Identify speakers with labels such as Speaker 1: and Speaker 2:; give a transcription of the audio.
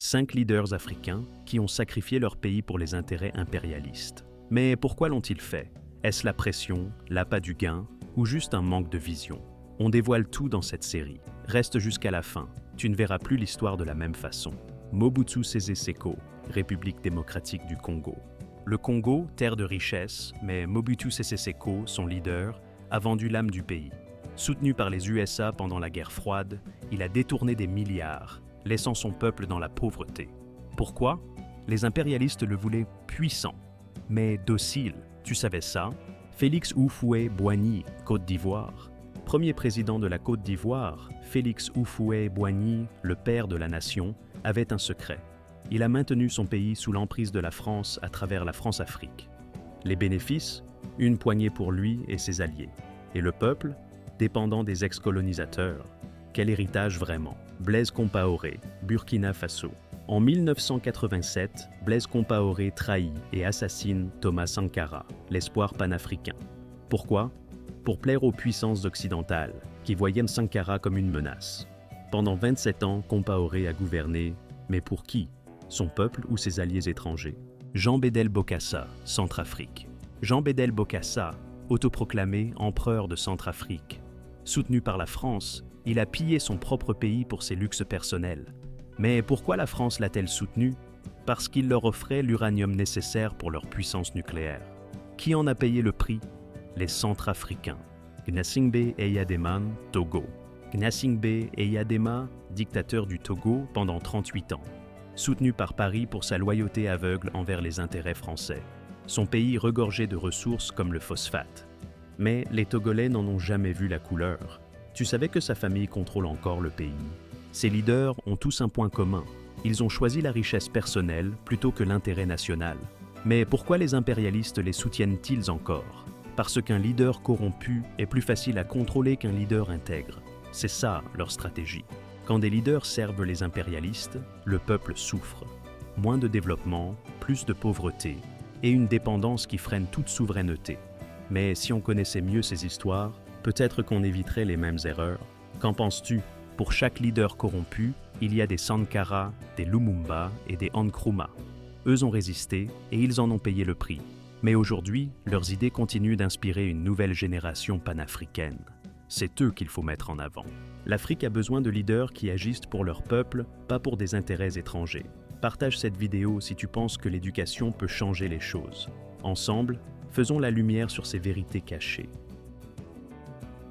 Speaker 1: 5 leaders africains qui ont sacrifié leur pays pour les intérêts impérialistes. Mais pourquoi l'ont-ils fait? Est-ce la pression, l'appât du gain ou juste un manque de vision? On dévoile tout dans cette série. Reste jusqu'à la fin, tu ne verras plus l'histoire de la même façon. Mobutu Sese Seko, République démocratique du Congo. Le Congo, terre de richesse, mais Mobutu Sese Seko, son leader, a vendu l'âme du pays. Soutenu par les USA pendant la guerre froide, il a détourné des milliards, laissant son peuple dans la pauvreté. Pourquoi? Les impérialistes le voulaient puissant, mais docile. Tu savais ça? Félix Houphouët-Boigny, Côte d'Ivoire. Premier président de la Côte d'Ivoire, Félix Houphouët-Boigny, le père de la nation, avait un secret. Il a maintenu son pays sous l'emprise de la France à travers la France-Afrique. Les bénéfices? Une poignée pour lui et ses alliés. Et le peuple? Dépendant des ex-colonisateurs. Quel héritage vraiment? Blaise Compaoré, Burkina Faso. En 1987, Blaise Compaoré trahit et assassine Thomas Sankara, l'espoir panafricain. Pourquoi? Pour plaire aux puissances occidentales, qui voyaient Sankara comme une menace. Pendant 27 ans, Compaoré a gouverné, mais pour qui? Son peuple ou ses alliés étrangers? Jean Bédel Bokassa, Centrafrique. Jean Bédel Bokassa, autoproclamé empereur de Centrafrique. Soutenu par la France, il a pillé son propre pays pour ses luxes personnels. Mais pourquoi la France l'a-t-elle soutenu? Parce qu'il leur offrait l'uranium nécessaire pour leur puissance nucléaire. Qui en a payé le prix? Les Centrafricains. Gnassingbé Eyadema, Togo. Gnassingbé Eyadema, dictateur du Togo pendant 38 ans. Soutenu par Paris pour sa loyauté aveugle envers les intérêts français. Son pays regorgeait de ressources comme le phosphate. Mais les Togolais n'en ont jamais vu la couleur. Tu savais que sa famille contrôle encore le pays? Ses leaders ont tous un point commun. Ils ont choisi la richesse personnelle plutôt que l'intérêt national. Mais pourquoi les impérialistes les soutiennent-ils encore? Parce qu'un leader corrompu est plus facile à contrôler qu'un leader intègre. C'est ça leur stratégie. Quand des leaders servent les impérialistes, le peuple souffre. Moins de développement, plus de pauvreté et une dépendance qui freine toute souveraineté. Mais si on connaissait mieux ces histoires, peut-être qu'on éviterait les mêmes erreurs. Qu'en penses-tu? Pour chaque leader corrompu, il y a des Sankara, des Lumumba et des Nkrumah. Eux ont résisté et ils en ont payé le prix. Mais aujourd'hui, leurs idées continuent d'inspirer une nouvelle génération panafricaine. C'est eux qu'il faut mettre en avant. L'Afrique a besoin de leaders qui agissent pour leur peuple, pas pour des intérêts étrangers. Partage cette vidéo si tu penses que l'éducation peut changer les choses. Ensemble, faisons la lumière sur ces vérités cachées.